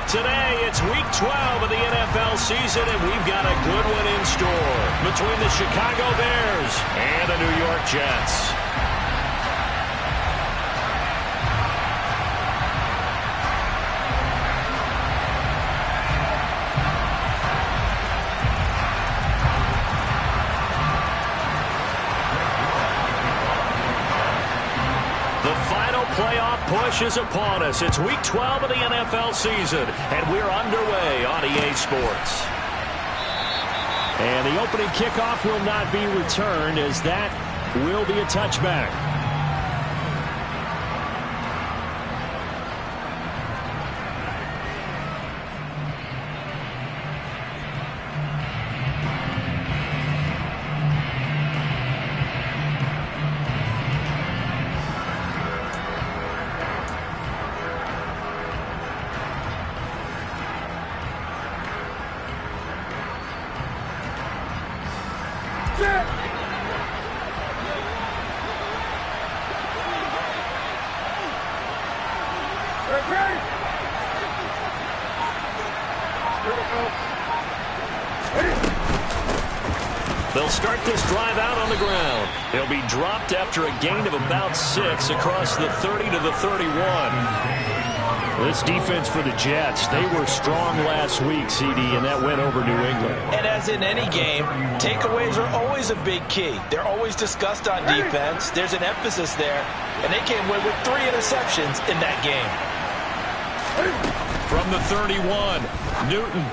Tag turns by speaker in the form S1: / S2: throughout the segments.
S1: Today, it's Week 12 of the NFL season, and we've got a good one in store between the Chicago Bears and the New York Jets. Playoff push is upon us. It's Week 12 of the NFL season, and we're underway on EA Sports. And the opening kickoff will not be returned, as that will be a touchback. They'll start this drive out on the ground. They'll be dropped after a gain of about 6 across the 30 to the 31. This defense for the Jets, they were strong last week, CD, and that went over New England.
S2: And as in any game, takeaways are always a big key. They're always discussed on defense. There's an emphasis there, and they came away with 3 interceptions in that game.
S1: From the 31, Newton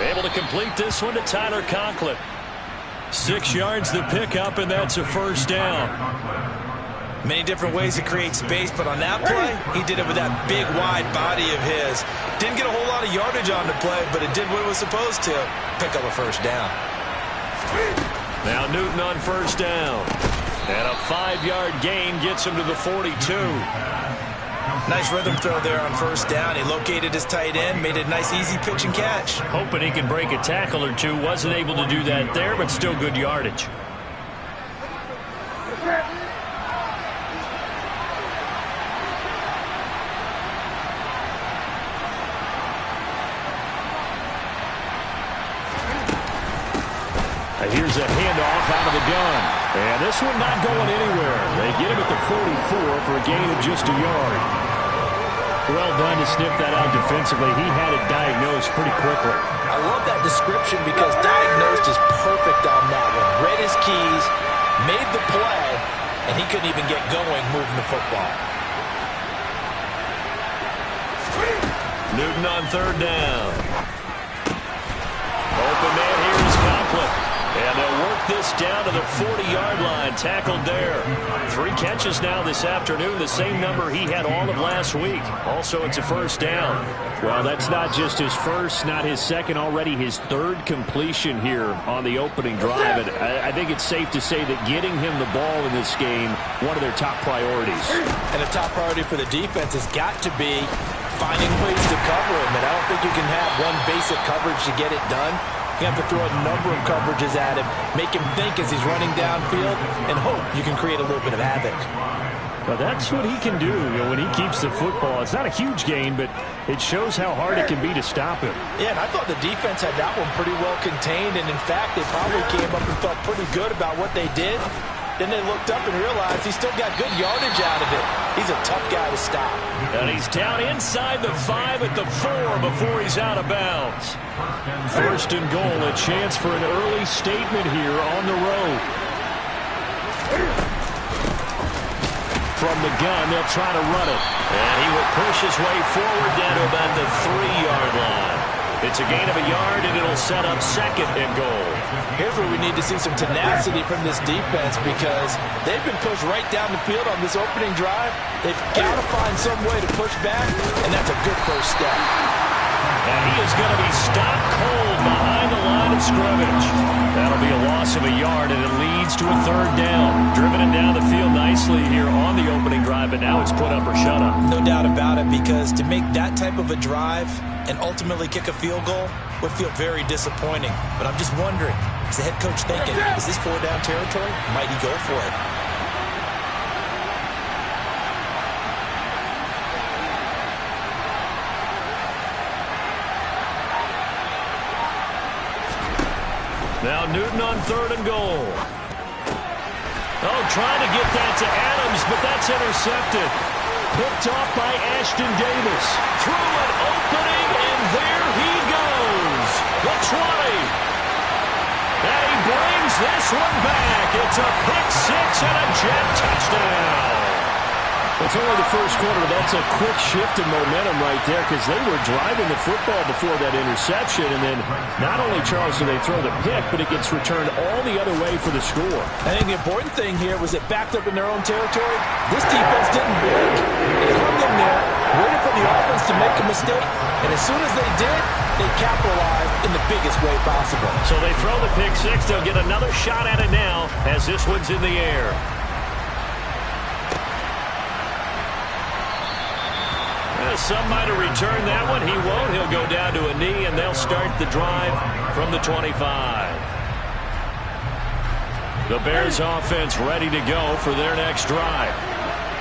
S1: able to complete this one to Tyler Conklin. 6 yards the pickup, and that's a first down.
S2: Many different ways to create space, but on that play, he did it with that big, wide body of his. Didn't get a whole lot of yardage on the play, but it did what it was supposed to. Pick up a first down.
S1: Now Newton on first down. And a 5-yard gain gets him to the 42.
S2: Nice rhythm throw there on first down. He located his tight end, made a nice easy pitch and catch.
S1: Hoping he can break a tackle or two. Wasn't able to do that there, but still good yardage. Here's a handoff out of the gun. And this one not going anywhere. They get him at the 44 for a gain of just a yard. Well done to sniff that out defensively. He had it diagnosed pretty quickly.
S2: I love that description because diagnosed is perfect on that one. Read his keys, made the play, and he couldn't even get going moving the football.
S1: Newton on third down. Open man here is Conklin. And they'll work this down to the 40-yard line. Tackled there. 3 catches now this afternoon. The same number he had all of last week. Also, it's a first down. Well, that's not just his first, not his second, already his 3rd completion here on the opening drive. And I think it's safe to say that getting him the ball in this game, one of their top priorities.
S2: And a top priority for the defense has got to be finding ways to cover him. And I don't think you can have one basic coverage to get it done. You have to throw a number of coverages at him, make him think as he's running downfield, and hope you can create a little bit of havoc.
S1: Well, that's what he can do, when he keeps the football. It's not a huge gain, but it shows how hard it can be to stop him.
S2: Yeah, and I thought the defense had that one pretty well contained, and in fact, they probably came up and felt pretty good about what they did. Then they looked up and realized he still got good yardage out of it. He's a tough guy to stop.
S1: And he's down inside the 5 at the 4 before he's out of bounds. First and goal, a chance for an early statement here on the road. From the gun, they'll try to run it. And he will push his way forward down to about the 3-yard line. It's a gain of a yard, and it'll set up second and goal.
S2: Here's where we need to see some tenacity from this defense because they've been pushed right down the field on this opening drive. They've got to find some way to push back, and that's a good first step.
S1: And he is going to be stopped cold behind the line of scrimmage. That'll be a loss of a yard, and it leads to a 3rd down. Driven it down the field nicely here on the opening drive, but now it's put up or shut up.
S2: No doubt about it, because to make that type of a drive and ultimately kick a field goal would feel very disappointing. But I'm just wondering, is the head coach thinking, is this 4-down territory? Might he go for it?
S1: Now Newton on 3rd and goal. Oh, trying to get that to Adams, but that's intercepted. Picked off by Ashton Davis. Through an opening, and there he goes. The 20. And he brings this one back. It's a pick six and a Jet touchdown.
S3: It's only the first quarter. That's a quick shift in momentum right there because they were driving the football before that interception. And then not only, Charles, do they throw the pick, but it gets returned all the other way for the score.
S2: I think the important thing here was it backed up in their own territory. This defense didn't blink. They hung in there, waited for the offense to make a mistake. And as soon as they did, they capitalized in the biggest way possible.
S1: So they throw the pick six. They'll get another shot at it now as this one's in the air. Some might have returned that one. He won't. He'll go down to a knee, and they'll start the drive from the 25. The Bears offense ready to go for their next drive.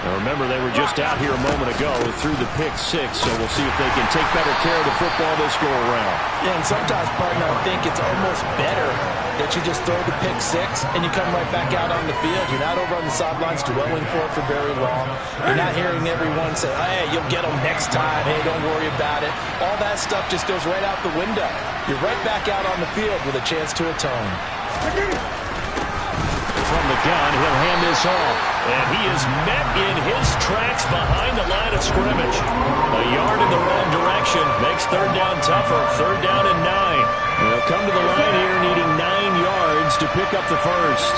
S1: Now remember, they were just out here a moment ago through the pick six, so we'll see if they can take better care of the football this go around.
S2: Yeah, and sometimes, partner, I think it's almost better that you just throw the pick six and you come right back out on the field. You're not over on the sidelines dwelling for it for very long. You're not hearing everyone say, hey, you'll get them next time. Hey, don't worry about it. All that stuff just goes right out the window. You're right back out on the field with a chance to atone.
S1: From the gun, he'll hand this off. And he is met in his tracks behind the line of scrimmage. A yard in the wrong direction makes 3rd down tougher. 3rd down and 9. They'll come to the line here needing 9 yards to pick up the first.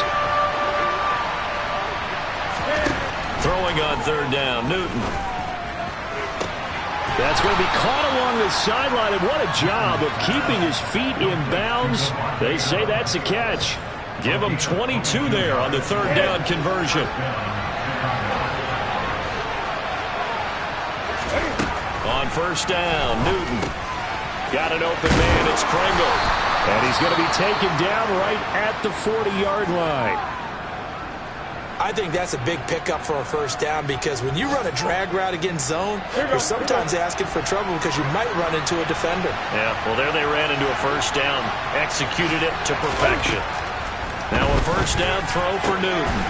S1: Throwing on 3rd down, Newton. That's going to be caught along the sideline, and what a job of keeping his feet in bounds. They say that's a catch. Give him 22 there on the 3rd down conversion. On 1st down, Newton. Got an open man, it's Pringle. And he's going to be taken down right at the 40-yard line.
S2: I think that's a big pickup for a 1st down because when you run a drag route against zone, you're sometimes asking for trouble because you might run into a defender.
S1: Yeah, well, there they ran into a 1st down. Executed it to perfection. Now a 1st down throw for Newton.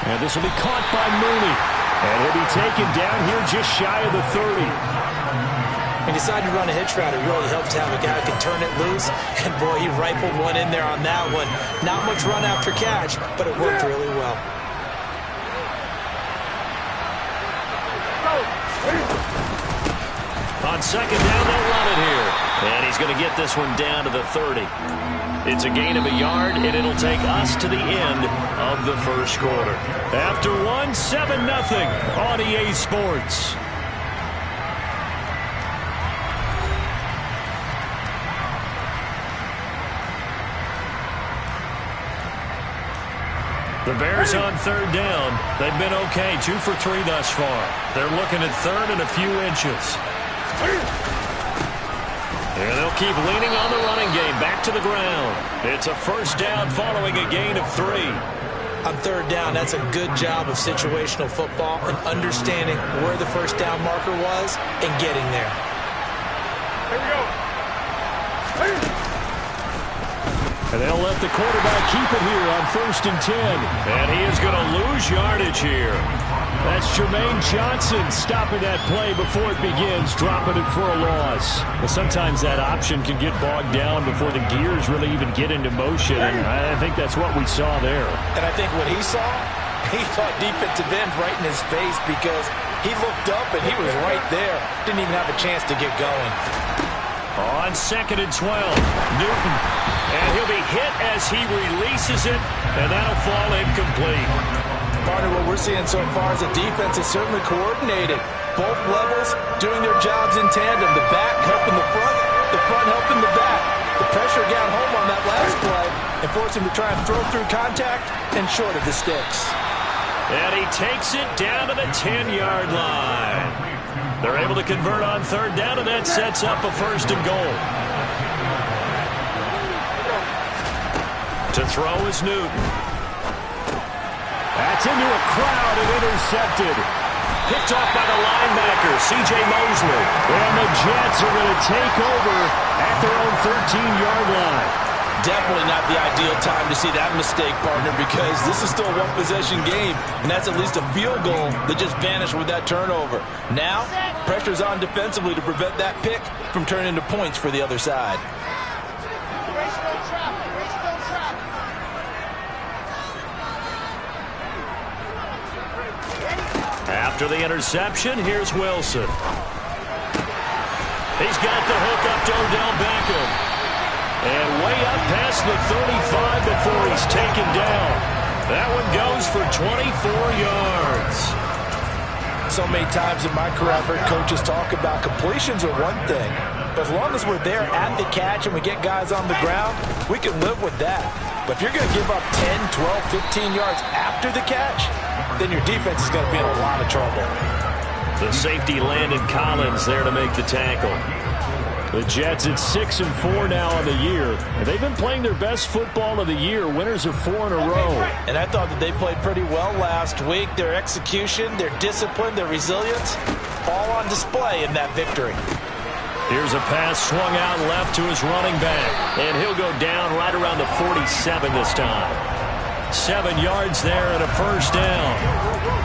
S1: And this will be caught by Mooney. And he'll be taken down here just shy of the 30.
S2: When you decide to run a hitch route, it really helps to have a guy who can turn it loose. And, boy, he rifled one in there on that one. Not much run after catch, but it worked really well.
S1: On 2nd down, they'll run it here. And he's going to get this one down to the 30. It's a gain of a yard, and it'll take us to the end of the 1st quarter. After 1, 7-0 on EA Sports. The Bears on 3rd down. They've been okay, 2 for 3 thus far. They're looking at 3rd and a few inches. And they'll keep leaning on the running game back to the ground. It's a 1st down following a gain of 3.
S2: On 3rd down, that's a good job of situational football and understanding where the 1st down marker was and getting there.
S3: Here we go. And they'll let the quarterback keep it here on 1st and 10.
S1: And he is going to lose yardage here.
S3: That's Jermaine Johnson stopping that play before it begins, dropping it for a loss.
S1: Well, sometimes that option can get bogged down before the gears really even get into motion, and I think that's what we saw there.
S2: And I think what he saw defensive end right in his face because he looked up and he was right there. Didn't even have a chance to get going.
S1: On 2nd and 12, Newton. And he'll be hit as he releases it, and that'll fall incomplete.
S2: Partner, what we're seeing so far is the defense is certainly coordinated. Both levels doing their jobs in tandem. The back helping the front helping the back. The pressure got home on that last play and forced him to try and throw through contact and short of the sticks.
S1: And he takes it down to the 10-yard line. They're able to convert on 3rd down, and that sets up a 1st and goal. To throw is Newton.
S3: That's into a crowd and intercepted.
S1: Picked off by the linebacker, C.J. Mosley.
S3: And the Jets are going to take over at their own 13-yard line.
S2: definitely not the ideal time to see that mistake, partner, because this is still a one-possession game, and that's at least a field goal that just vanished with that turnover. Now, pressure's on defensively to prevent that pick from turning into points for the other side.
S1: After the interception, here's Wilson. He's got the hook up to Odell Beckham. And way up past the 35 before he's taken down. That one goes for 24 yards.
S2: So many times in my career, I've heard coaches talk about completions are one thing. But as long as we're there at the catch and we get guys on the ground, we can live with that. But if you're going to give up 10, 12, 15 yards after the catch, then your defense is going to be in a lot of trouble.
S1: The safety Landon Collins there to make the tackle. The Jets at 6-4 now on the year. They've been playing their best football of the year. Winners of 4 in a row.
S2: And I thought that they played pretty well last week. Their execution, their discipline, their resilience, all on display in that victory.
S1: Here's a pass swung out left to his running back. And he'll go down right around the 47 this time. 7 yards there and a first down.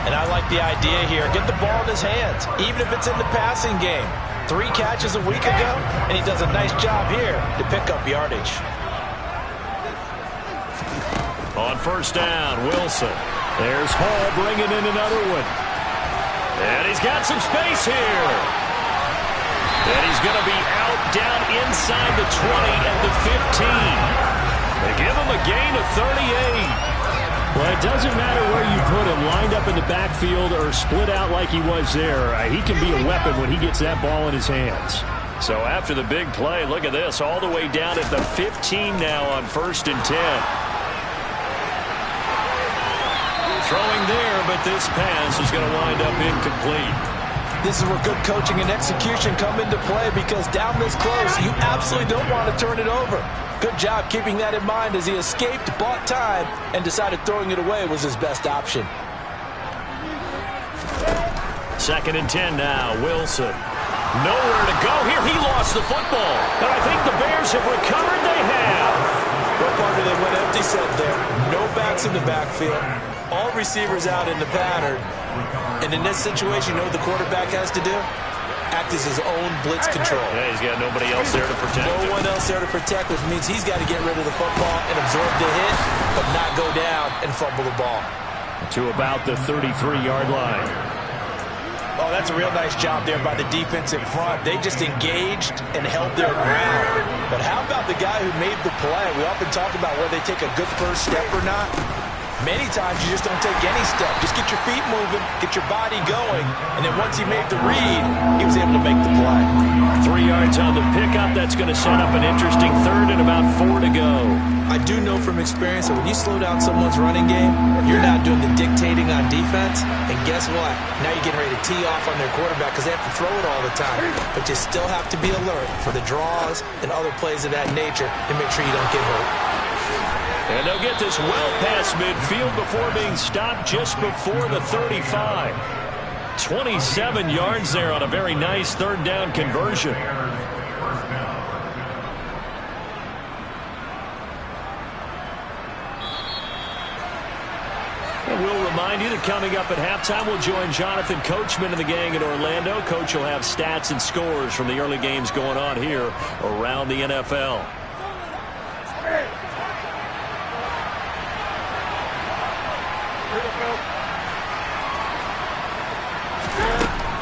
S2: And I like the idea here. Get the ball in his hands, even if it's in the passing game. 3 catches a week ago, and he does a nice job here to pick up yardage.
S1: On first down, Wilson. There's Hall bringing in another one. And he's got some space here. And he's going to be out down inside the 20 at the 15. They give him a gain of 38.
S3: Well, it doesn't matter where you put him, lined up in the backfield or split out like he was there. He can be a weapon when he gets that ball in his hands.
S1: So after the big play, look at this, all the way down at the 15 now on 1st and 10. Throwing there, but this pass is going to wind up incomplete.
S2: This is where good coaching and execution come into play, because down this close, you absolutely don't want to turn it over. Good job keeping that in mind as he escaped, bought time, and decided throwing it away was his best option.
S1: 2nd and 10 now, Wilson. Nowhere to go here. He lost the football. And I think the Bears have recovered. They have.
S2: Well, partner, they went empty set there. No backs in the backfield. All receivers out in the pattern. And in this situation, you know what the quarterback has to do? Act as his own blitz control.
S1: Yeah, he's got nobody else there to protect him.
S2: No one else there to protect, which means he's got to get rid of the football and absorb the hit, but not go down and fumble the ball.
S3: To about the 33-yard line.
S2: Oh, that's a real nice job there by the defense in front. They just engaged and held their ground. But how about the guy who made the play? We often talk about whether they take a good first step or not. Many times you just don't take any step. Just get your feet moving, get your body going, and then once he made the read, he was able to make the play.
S1: 3 yards on the pickup. That's going to set up an interesting 3rd and about 4 to go.
S2: I do know from experience that when you slow down someone's running game, you're not doing the dictating on defense, and guess what? Now you're getting ready to tee off on their quarterback because they have to throw it all the time. But you still have to be alert for the draws and other plays of that nature to make sure you don't get hurt.
S1: And they'll get this well past midfield before being stopped just before the 35. 27 yards there on a very nice 3rd down conversion. And we'll remind you that coming up at halftime, we'll join Jonathan Coachman and the gang in Orlando. Coach will have stats and scores from the early games going on here around the NFL.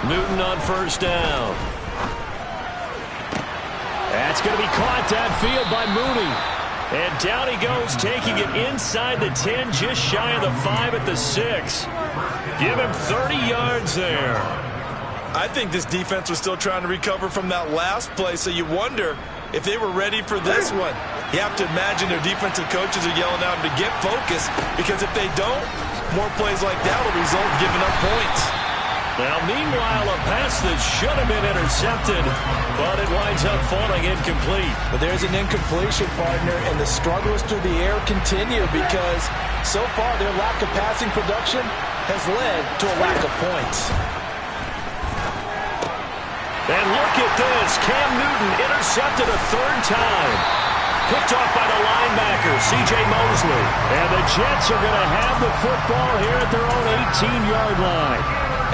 S1: Newton on first down. That's going to be caught downfield by Mooney. And down he goes, taking it inside the 10, just shy of the 5 at the 6. Give him 30 yards there.
S2: I think this defense was still trying to recover from that last play, so you wonder if they were ready for this one. You have to imagine their defensive coaches are yelling at them to get focused, because if they don't, more plays like that will result in giving up points.
S1: Now, meanwhile, a pass that should have been intercepted, but it winds up falling incomplete.
S2: But there's an incompletion, partner, and the struggles through the air continue because so far their lack of passing production has led to a lack of points.
S1: And look at this. Cam Newton intercepted a 3rd time. Picked off by the linebacker, C.J. Mosley.
S3: And the Jets are going to have the football here at their own 18-yard line.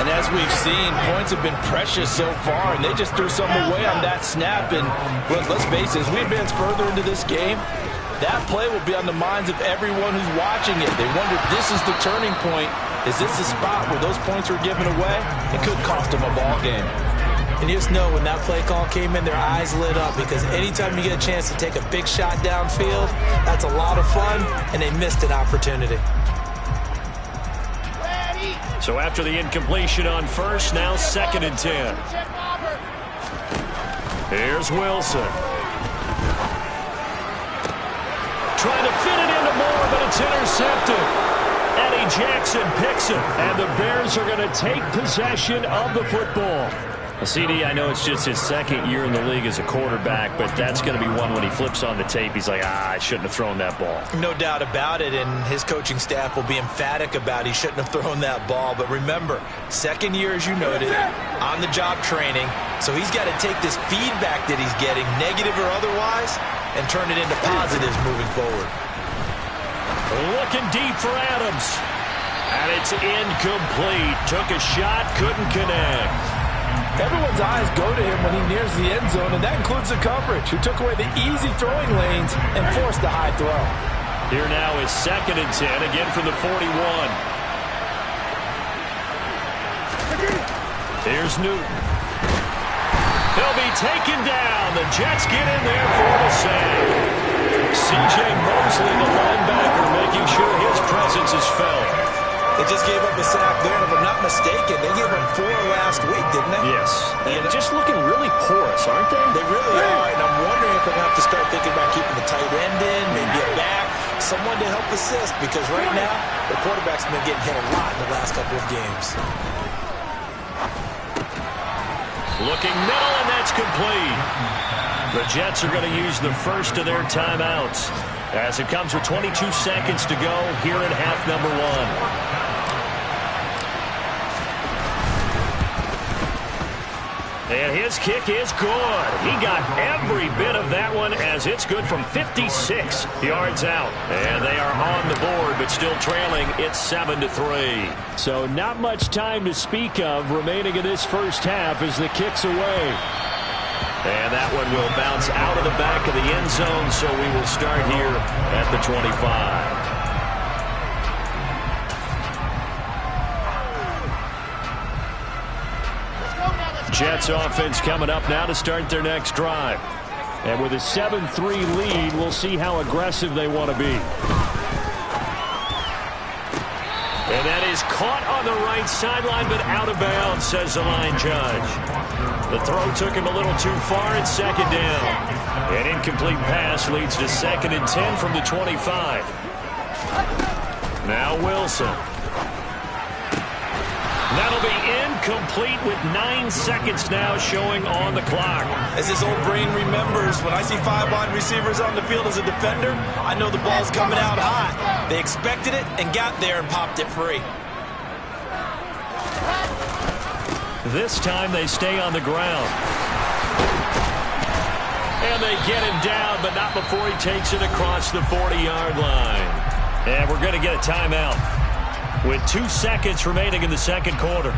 S2: And as we've seen, points have been precious so far, and they just threw some away on that snap. And let's face it, as we advance further into this game, that play will be on the minds of everyone who's watching it. They wonder, this is the turning point. Is this the spot where those points were given away? It could cost them a ball game.
S4: And you just know when that play call came in, their eyes lit up, because anytime you get a chance to take a big shot downfield, that's a lot of fun, and they missed an opportunity.
S1: So after the incompletion on first, now 2nd and 10. Here's Wilson. Trying to fit it into Moore, but it's intercepted. Eddie Jackson picks it, and the Bears are going to take possession of the football.
S3: CD, I know it's just his 2nd year in the league as a quarterback, but that's going to be one when he flips on the tape, he's like, I shouldn't have thrown that ball.
S4: No doubt about it, and his coaching staff will be emphatic about he shouldn't have thrown that ball. But remember, 2nd year, as you noted, on-the-job training, so he's got to take this feedback that he's getting, negative or otherwise, and turn it into positives moving forward.
S1: Looking deep for Adams, and it's incomplete. Took a shot, couldn't connect.
S2: Everyone's eyes go to him when he nears the end zone, and that includes the coverage, who took away the easy throwing lanes and forced the high throw.
S1: Here now is 2nd and 10, again from the 41. Here's Newton. He'll be taken down. The Jets get in there for the sack. C.J. Mosley, the linebacker, making sure his presence is felt.
S4: They just gave up a sack there, and if I'm not mistaken, they gave up 4 last week, didn't they?
S1: Yes. And just looking really porous, aren't they?
S4: They really are, and I'm wondering if they're going to have to start thinking about keeping the tight end in, maybe a back, someone to help assist, because right now, the quarterback's been getting hit a lot in the last couple of games.
S1: Looking middle, and that's complete. The Jets are going to use the first of their timeouts as it comes with 22 seconds to go here in half number 1. And his kick is good. He got every bit of that one, as it's good from 56 yards out. And they are on the board, but still trailing. It's 7-3.
S3: So not much time to speak of remaining in this first half as the kick's away.
S1: And that one will bounce out of the back of the end zone, so we will start here at the 25. Jets offense coming up now to start their next drive.
S3: And with a 7-3 lead, we'll see how aggressive they want to be.
S1: And that is caught on the right sideline, but out of bounds, says the line judge. The throw took him a little too far. It's 2nd down. An incomplete pass leads to 2nd and 10 from the 25. Now Wilson. That'll be incomplete with 9 seconds now showing on the clock.
S4: As his old brain remembers, when I see 5 wide receivers on the field as a defender, I know the ball's coming out hot. They expected it and got there and popped it free.
S1: This time they stay on the ground. And they get him down, but not before he takes it across the 40-yard line. And we're going to get a timeout with 2 seconds remaining in the second quarter.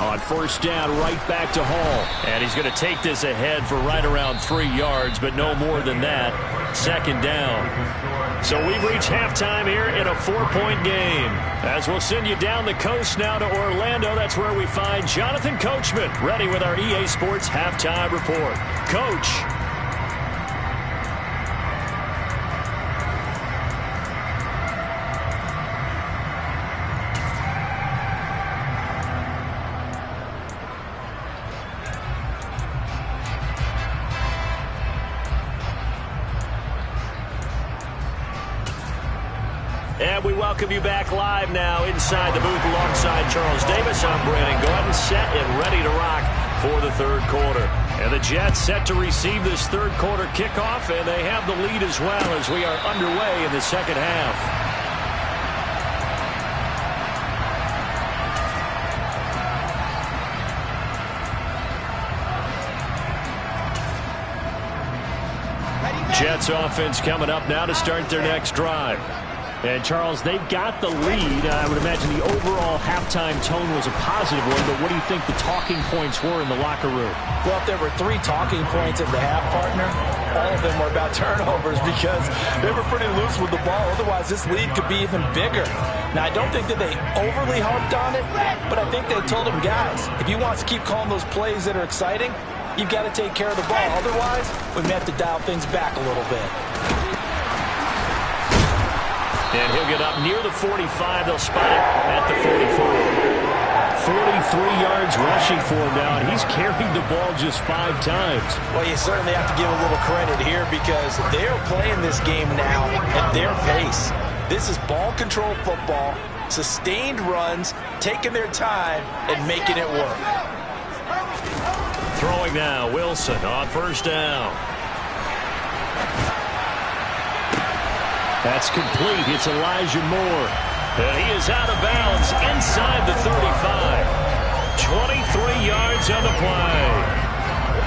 S3: On first down, right back to Hall.
S1: And he's going to take this ahead for right around 3 yards, but no more than that. 2nd down. So we've reached halftime here in a 4-point game. As we'll send you down the coast now to Orlando, that's where we find Jonathan Coachman ready with our EA Sports Halftime Report. Coach. And we welcome you back live now inside the booth alongside Charles Davis. I'm Brandon Gordon, set and ready to rock for the third quarter. And the Jets set to receive this third quarter kickoff, and they have the lead as well as we are underway in the second half. Jets offense coming up now to start their next drive.
S3: And, Charles, they've got the lead. I would imagine the overall halftime tone was a positive one, but what do you think the talking points were in the locker room?
S2: Well, if there were 3 talking points at the half, partner, all of them were about turnovers because they were pretty loose with the ball. Otherwise, this lead could be even bigger. Now, I don't think that they overly harped on it, but I think they told them, guys, if you want to keep calling those plays that are exciting, you've got to take care of the ball. Otherwise, we may have to dial things back a little bit.
S1: And he'll get up near the 45. They'll spot it at the 44.
S3: 43 yards rushing for him now, and he's carried the ball just 5 times.
S2: Well, you certainly have to give a little credit here because they're playing this game now at their pace. This is ball control football, sustained runs, taking their time, and making it work.
S1: Throwing now, Wilson on first down.
S3: That's complete. It's Elijah Moore.
S1: And he is out of bounds inside the 35. 23 yards on the play.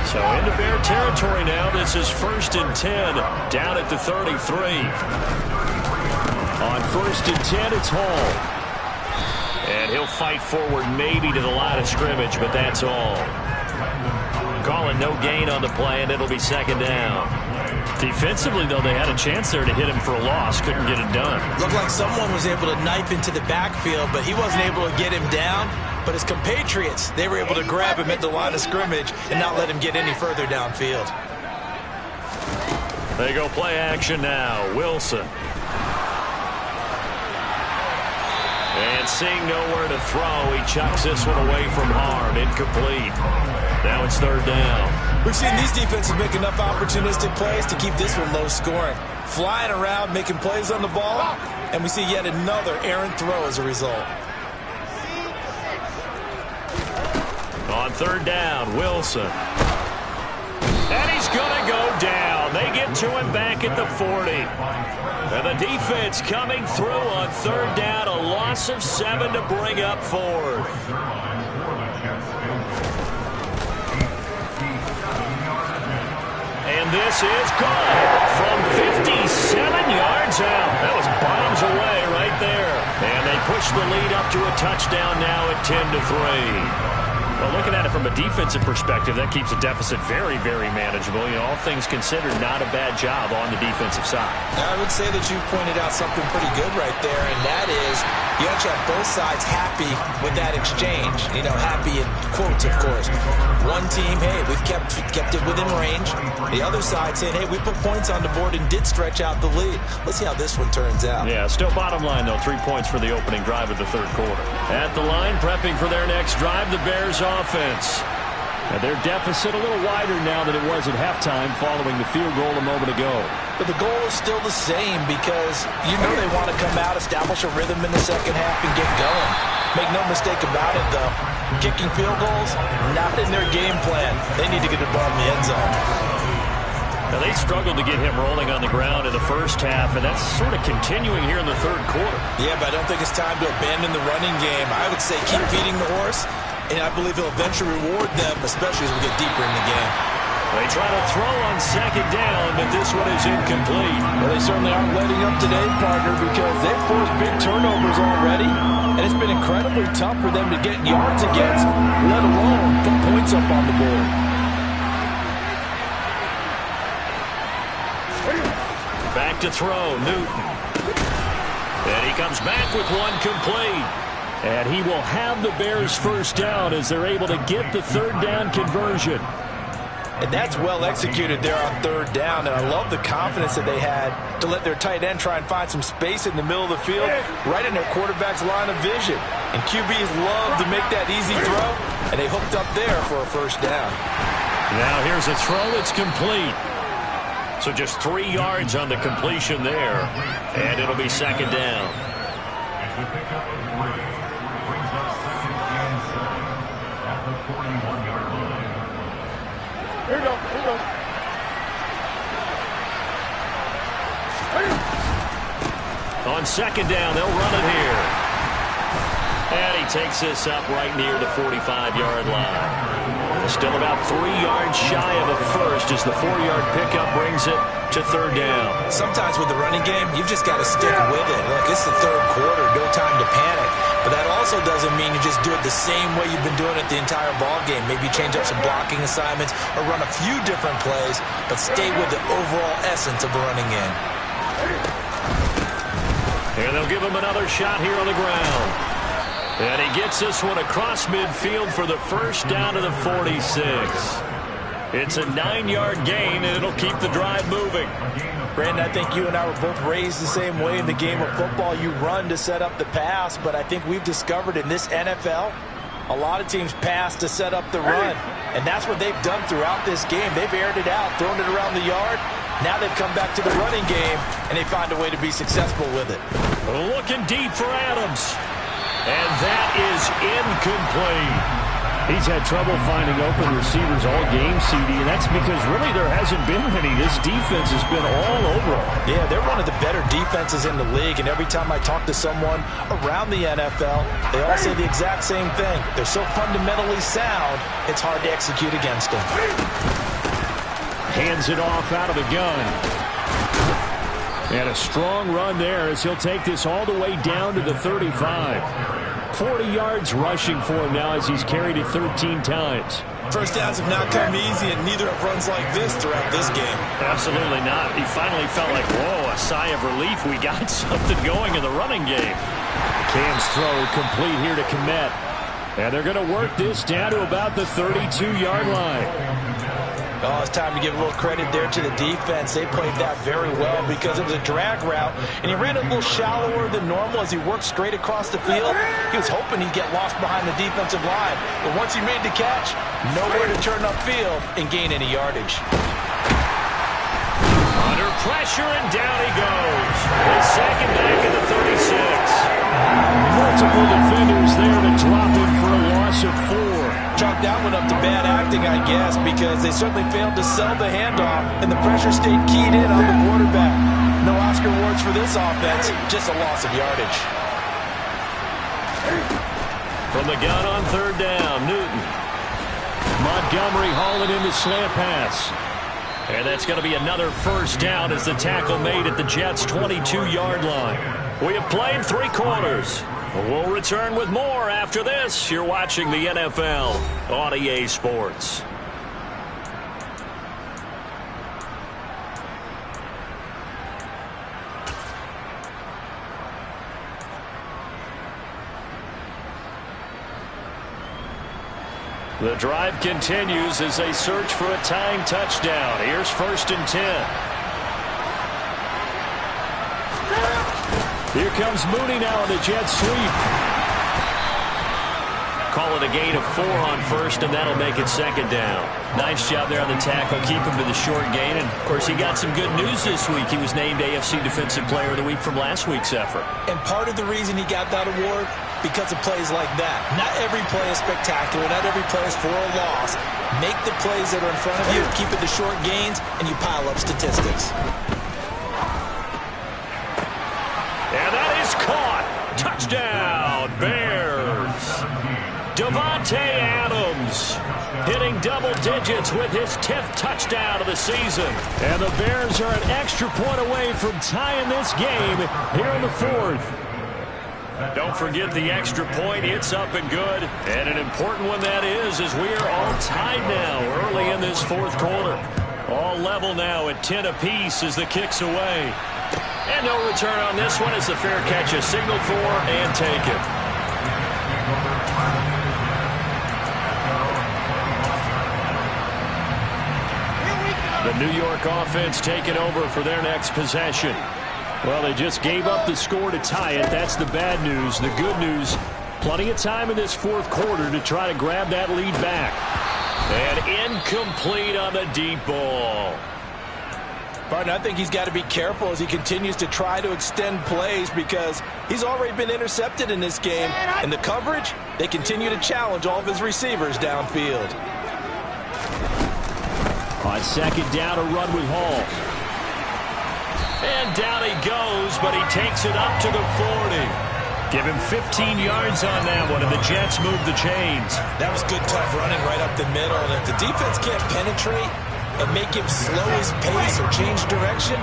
S1: So into Bear territory now. This is 1st and 10 down at the 33.
S3: On 1st and 10, it's Hall.
S1: And he'll fight forward maybe to the line of scrimmage, but that's all. Calling no gain on the play, and it'll be 2nd down.
S3: Defensively, though, they had a chance there to hit him for a loss. Couldn't get it done.
S2: Looked like someone was able to knife into the backfield, but he wasn't able to get him down. But his compatriots, they were able to grab him at the line of scrimmage and not let him get any further downfield.
S1: They go play action now. Wilson. And seeing nowhere to throw, he chucks this one away from harm. Incomplete. Now it's 3rd down.
S2: We've seen these defenses make enough opportunistic plays to keep this one low scoring. Flying around, making plays on the ball, and we see yet another errant throw as a result.
S1: On 3rd down, Wilson. And he's going to go down. They get to him back at the 40. And the defense coming through on 3rd down. A loss of 7 to bring up 4th. And this is good from 57 yards out. That was bombs away right there. And they push the lead up to a touchdown now at 10-3. Well, looking at it from a defensive perspective, that keeps the deficit very, very manageable. You know, all things considered, not a bad job on the defensive side.
S2: I would say that you've pointed out something pretty good right there, and that is you actually have both sides happy with that exchange. You know, happy in quotes, of course. One team, hey, we've kept it within range. The other side saying, hey, we put points on the board and did stretch out the lead. Let's see how this one turns out.
S1: Yeah, still bottom line, though, 3 points for the opening drive of the 3rd quarter. At the line, prepping for their next drive, the Bears offense.
S3: And their deficit a little wider now than it was at halftime following the field goal a moment ago.
S2: But the goal is still the same because you know they want to come out, establish a rhythm in the second half, and get going. Make no mistake about it, though. Kicking field goals, not in their game plan. They need to get the ball in the end zone.
S1: Now, they struggled to get him rolling on the ground in the first half, and that's sort of continuing here in the 3rd quarter.
S2: Yeah, but I don't think it's time to abandon the running game. I would say keep feeding the horse, and I believe he'll eventually reward them, especially as we get deeper in the game.
S1: They try to throw on 2nd down, but this one is incomplete.
S2: Well, they certainly aren't letting up today, partner, because they've forced big turnovers already, and it's been incredibly tough for them to get yards against, let alone put points up on the board.
S1: Back to throw, Newton. And he comes back with one complete.
S3: And he will have the Bears' 1st down as they're able to get the 3rd down conversion.
S2: And that's well executed there on 3rd down, and I love the confidence that they had to let their tight end try and find some space in the middle of the field, right in their quarterback's line of vision. And QBs love to make that easy throw, and they hooked up there for a 1st down.
S1: Now here's a throw. It's complete. So just 3 yards on the completion there, and it'll be 2nd down.
S5: Here we go.
S1: On 2nd down, they'll run it here. And he takes this up right near the 45-yard line. Still about 3 yards shy of a first as the 4-yard pickup brings it to third down.
S4: Sometimes with the running game, you've just got to stick with it. Look, it's the third quarter, no time to panic. But that also doesn't mean you just do it the same way you've been doing it the entire ball game. Maybe change up some blocking assignments or run a few different plays, but stay with the overall essence of the running game.
S1: And they'll give him another shot here on the ground. And he gets this one across midfield for the first down to the 46. It's a 9-yard gain, and it'll keep the drive moving.
S2: Brandon, I think you and I were both raised the same way in the game of football. You run to set up the pass, but I think we've discovered in this NFL, a lot of teams pass to set up the run. And that's what they've done throughout this game. They've aired it out, thrown it around the yard. Now they've come back to the running game, and they find a way to be successful with it.
S1: Looking deep for Adams. And that is incomplete.
S3: He's had trouble finding open receivers all game, CD, and that's because really there hasn't been many. This defense has been all over them.
S2: Yeah, they're one of the better defenses in the league, and every time I talk to someone around the NFL, they all say the exact same thing. They're so fundamentally sound, it's hard to execute against them.
S3: Hands it off out of the gun. And a strong run there as he'll take this all the way down to the 35. 40 yards rushing for him now as he's carried it 13 times.
S4: First downs have not come easy, and neither have runs like this throughout this game.
S1: Absolutely not. He finally felt like, whoa, a sigh of relief. We got something going in the running game.
S3: Cam's throw complete here to Kmet. And they're going to work this down to about the 32-yard line.
S2: Oh, it's time to give a little credit there to the defense. They played that very well because it was a drag route, and he ran it a little shallower than normal as he worked straight across the field. He was hoping he'd get lost behind the defensive line, but once he made the catch, nowhere to turn upfield and gain any yardage.
S1: Under pressure, and down he goes. The second back at the 36.
S3: Multiple defenders there to drop him for a loss of 4.
S2: Chalk that one up to bad acting, I guess, because they certainly failed to sell the handoff, and the pressure stayed keyed in on the quarterback. No Oscar awards for this offense, just a loss of yardage.
S1: From the gun on third down, Newton.
S3: Montgomery hauling in the slant pass.
S1: And that's going to be another first down as the tackle made at the Jets' 22-yard line. We have played 3 quarters. We'll return with more after this. You're watching the NFL on EA Sports. The drive continues as they search for a tying touchdown. Here's 1st and 10.
S3: Here comes Mooney now on the jet sweep.
S1: Call it a gain of 4 on first, and that'll make it second down. Nice job there on the tackle. Keep him to the short gain. And, of course, he got some good news this week. He was named AFC Defensive Player of the Week from last week's effort.
S4: And part of the reason he got that award, because of plays like that. Not every play is spectacular. Not every play is for a loss. Make the plays that are in front of you, keep it to short gains, and you pile up statistics.
S1: And that is caught. Touchdown, Bears. Davante Adams hitting double digits with his 10th touchdown of the season.
S3: And the Bears are an extra point away from tying this game here in the 4th.
S1: Don't forget the extra point. It's up and good. And an important one that is, as we are all tied now early in this 4th quarter. All level now at 10 apiece as the kick's away. And no return on this one as the fair catch is signaled for and taken. The New York offense taking over for their next possession. Well, they just gave up the score to tie it. That's the bad news. The good news, plenty of time in this 4th quarter to try to grab that lead back. And incomplete on the deep ball.
S2: Barton, I think he's got to be careful as he continues to try to extend plays because he's already been intercepted in this game. And the coverage, they continue to challenge all of his receivers downfield.
S3: On second down, a run with Hall.
S1: And down he goes, but he takes it up to the 40. Give him 15 yards on that one, and the Jets move the chains.
S4: That was good, tough running right up the middle. And if the defense can't penetrate and make him slow his pace or change direction,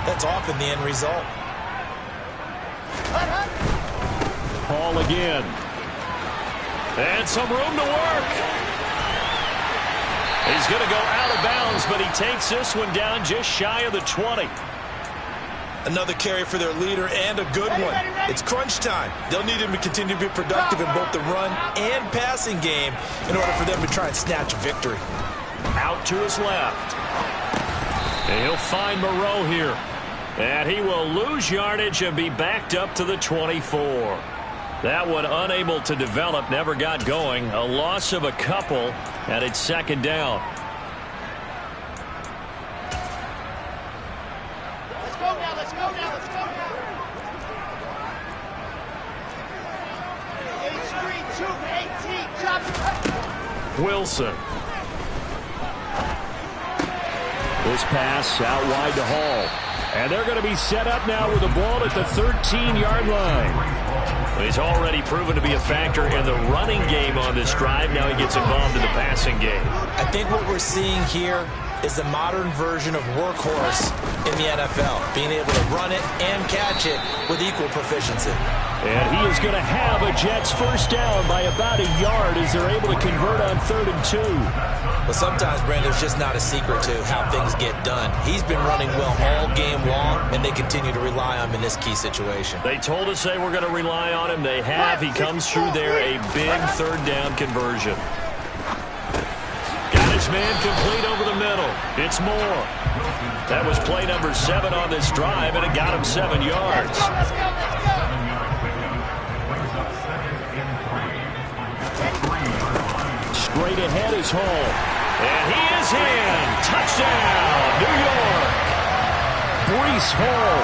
S4: that's often the end result.
S3: Ball again.
S1: And some room to work. He's going to go out of bounds, but he takes this one down just shy of the 20.
S4: Another carry for their leader and a good one. It's crunch time. They'll need him to continue to be productive in both the run and passing game in order for them to try and snatch a victory.
S1: Out to his left. And he'll find Moreau here. And he will lose yardage and be backed up to the 24. That one unable to develop, never got going. A loss of a couple, and it's second down. Wilson.
S3: This pass out wide to Hall. And they're going to be set up now with the ball at the 13-yard line.
S1: He's already proven to be a factor in the running game on this drive. Now he gets involved in the passing game.
S4: I think what we're seeing here is the modern version of workhorse in the NFL, being able to run it and catch it with equal proficiency.
S3: And he is going to have a Jets first down by about a yard as they're able to convert on 3rd and 2.
S4: But sometimes, Brandon, there's just not a secret to how things get done. He's been running well all game long, and they continue to rely on him in this key situation.
S1: They told us they were going to rely on him. They have. He comes through there, a big 3rd down conversion. Got his man complete over the middle. It's Moore. That was play number 7 on this drive, and it got him 7 yards.
S3: Straight ahead is Hall.
S1: And he is in. Touchdown, New York.
S3: Breece Hall,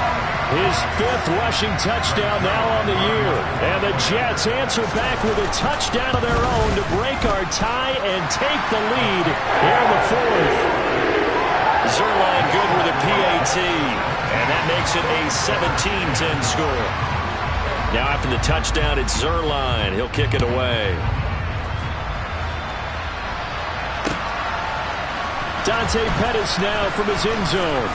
S3: his 5th rushing touchdown now on the year. And the Jets answer back with a touchdown of their own to break our tie and take the lead here in the 4th.
S1: Zuerlein good with a PAT. And that makes it a 17-10 score. Now after the touchdown, it's Zuerlein. He'll kick it away.
S3: Dante Pettis now from his end zone.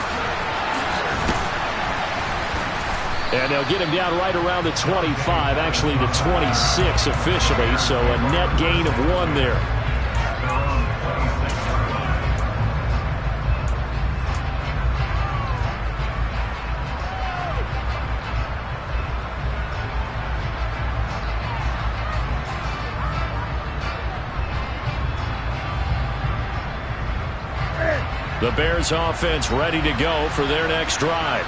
S3: And they'll get him down right around the 25, actually the 26 officially, so a net gain of 1 there.
S1: The Bears offense ready to go for their next drive.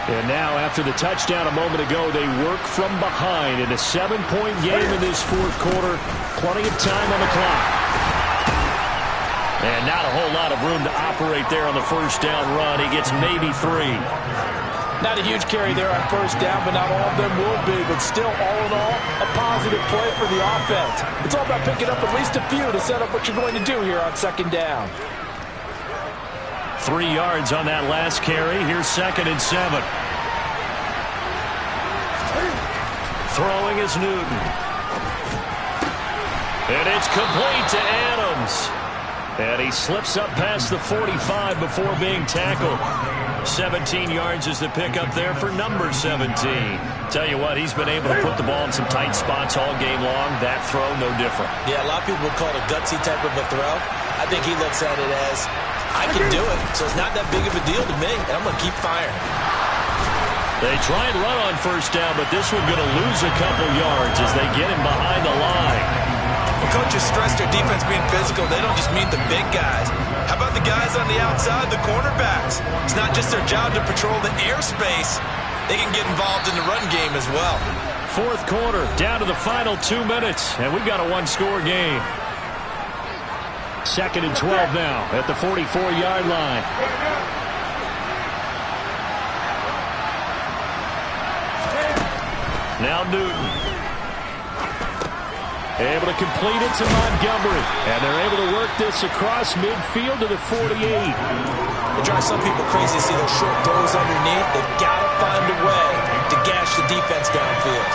S3: And now after the touchdown a moment ago, they work from behind in a 7-point game in this 4th quarter. Plenty of time on the clock.
S1: And not a whole lot of room to operate there on the first down run. He gets maybe 3.
S2: Not a huge carry there on first down, but not all of them will be. But still, all in all, a positive play for the offense. It's all about picking up at least a few to set up what you're going to do here on second down.
S1: 3 yards on that last carry. Here's 2nd and 7. Throwing is Newton. And it's complete to Adams. And he slips up past the 45 before being tackled. 17 yards is the pickup there for number 17. Tell you what, he's been able to put the ball in some tight spots all game long. That throw, no different.
S4: Yeah, a lot of people would call it a gutsy type of a throw. I think he looks at it as, I can do it, so it's not that big of a deal to me, and I'm going to keep firing.
S1: They try and run on first down, but this one's going to lose a couple yards as they get him behind the line.
S4: Well, coaches stress their defense being physical. They don't just mean the big guys. How about the guys on the outside, the cornerbacks? It's not just their job to patrol the airspace. They can get involved in the run game as well.
S1: 4th quarter, down to the final 2 minutes, and we've got a 1-score game.
S3: 2nd and 12 now at the 44-yard line.
S1: Now Newton.
S3: Able to complete it to Montgomery. And they're able to work this across midfield to the 48.
S4: It drives some people crazy to see those short throws underneath. They've got to find a way to gash the defense downfield.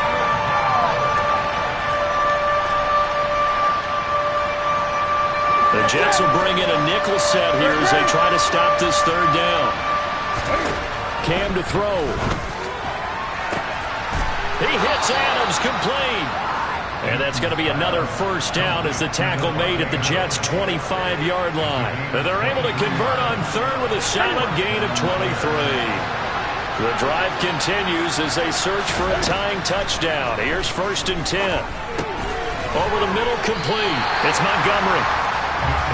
S1: The Jets will bring in a nickel set here as they try to stop this third down.
S3: Cam to throw.
S1: He hits Adams, complete. And that's going to be another first down as the tackle made at the Jets' 25-yard line. And they're able to convert on third with a solid gain of 23. The drive continues as they search for a tying touchdown. Here's 1st and 10. Over the middle, complete. It's Montgomery.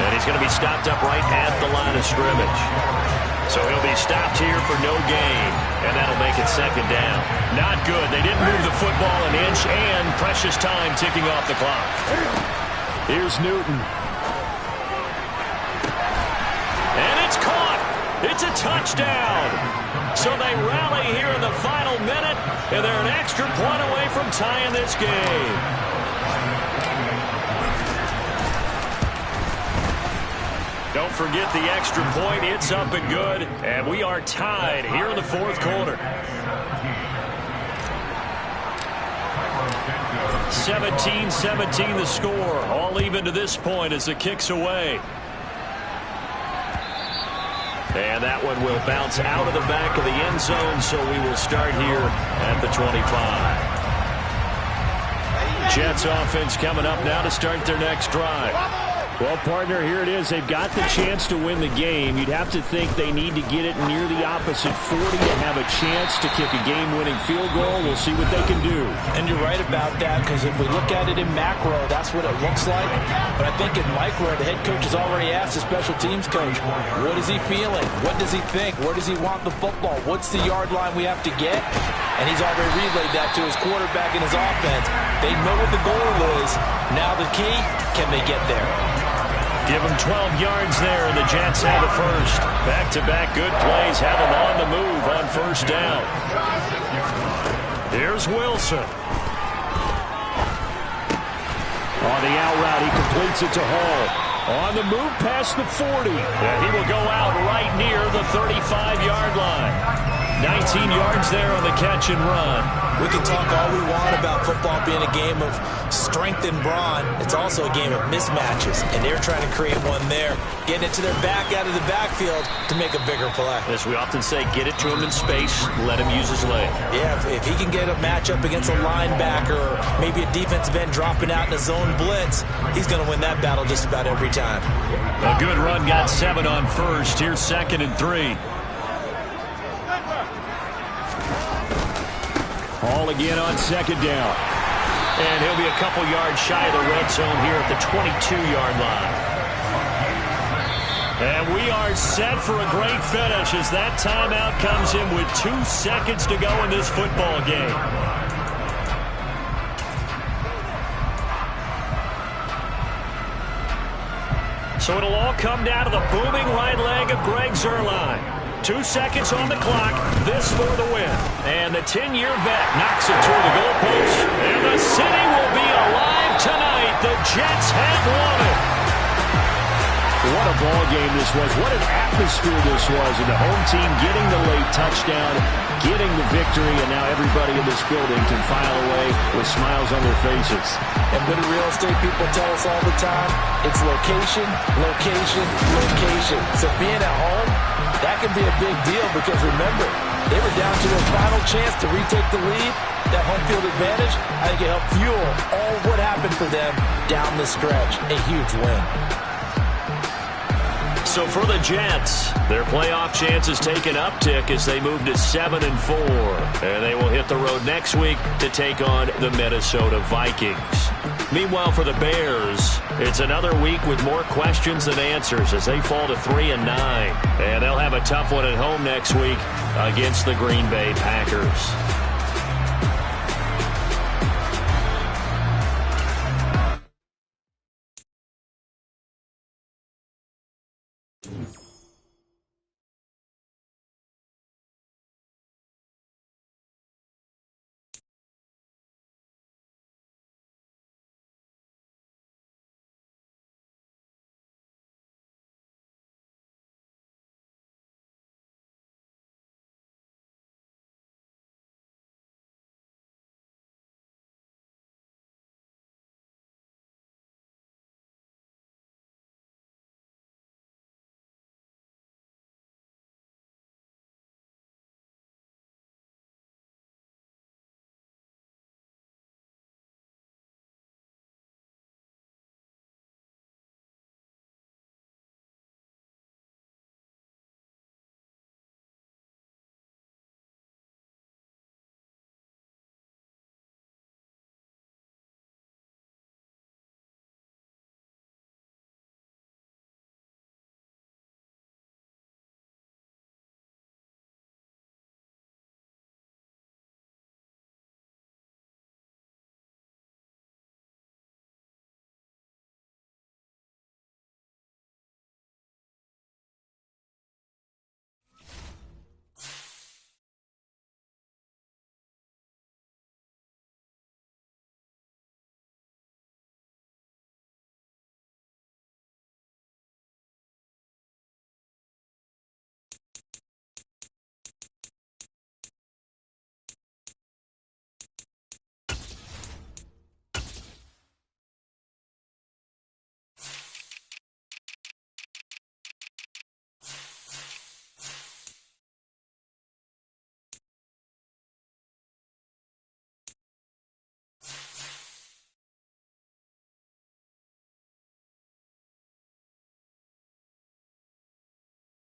S1: And he's going to be stopped up right at the line of scrimmage. So he'll be stopped here for no gain, and that'll make it 2nd down. Not good. They didn't move the football an inch, and precious time ticking off the clock.
S3: Here's Newton.
S1: And it's caught. It's a touchdown. So they rally here in the final minute, and they're an extra point away from tying this game. Don't forget the extra point. It's up and good. And we are tied here in the 4th quarter. 17-17 the score. All even to this point as the kick's away. And that one will bounce out of the back of the end zone, so we will start here at the 25. Jets offense coming up now to start their next drive.
S3: Well, partner, here it is. They've got the chance to win the game. You'd have to think they need to get it near the opposite 40 to have a chance to kick a game-winning field goal. We'll see what they can do.
S2: And you're right about that, because if we look at it in macro, that's what it looks like. But I think in micro, the head coach has already asked the special teams coach, what is he feeling? What does he think? Where does he want the football? What's the yard line we have to get? And he's already relayed that to his quarterback and his offense. They know what the goal is. Now the key, can they get there?
S1: Give them 12 yards there, and the Jets have the first. Back-to-back good plays have them on the move on 1st down. Here's Wilson.
S3: On the out route, he completes it to Hall. On the move past the 40.
S1: And he will go out right near the 35-yard line. 19 yards there on the catch and run.
S2: We can talk all we want about football being a game of strength and brawn. It's also a game of mismatches, and they're trying to create one there, getting it to their back out of the backfield to make a bigger play.
S1: As we often say, get it to him in space, let him use his leg.
S2: Yeah, if he can get a matchup against a linebacker or maybe a defensive end dropping out in a zone blitz, he's going to win that battle just about every time.
S1: A good run, got 7 on 1st. Here's 2nd and 3.
S3: Hall again on 2nd down.
S1: And he'll be a couple yards shy of the red zone here at the 22-yard line. And we are set for a great finish as that timeout comes in with 2 seconds to go in this football game. So it'll all come down to the booming right leg of Greg Zuerlein. 2 seconds on the clock. This for the win. And the 10-year vet knocks it through the goalpost. And the city will be alive tonight. The Jets have won it.
S3: What a ball game this was. What an atmosphere this was. And the home team getting the late touchdown, getting the victory, and now everybody in this building can file away with smiles on their faces.
S2: And what do real estate people tell us all the time? It's location, location, location. So being at home, that can be a big deal because remember, they were down to their final chance to retake the lead. That home field advantage, I think it helped fuel all what happened for them down the stretch. A huge win.
S1: So for the Jets, their playoff chances take an uptick as they move to 7-4. And they will hit the road next week to take on the Minnesota Vikings. Meanwhile, for the Bears, it's another week with more questions than answers as they fall to 3-9. And they'll have a tough one at home next week against the Green Bay Packers.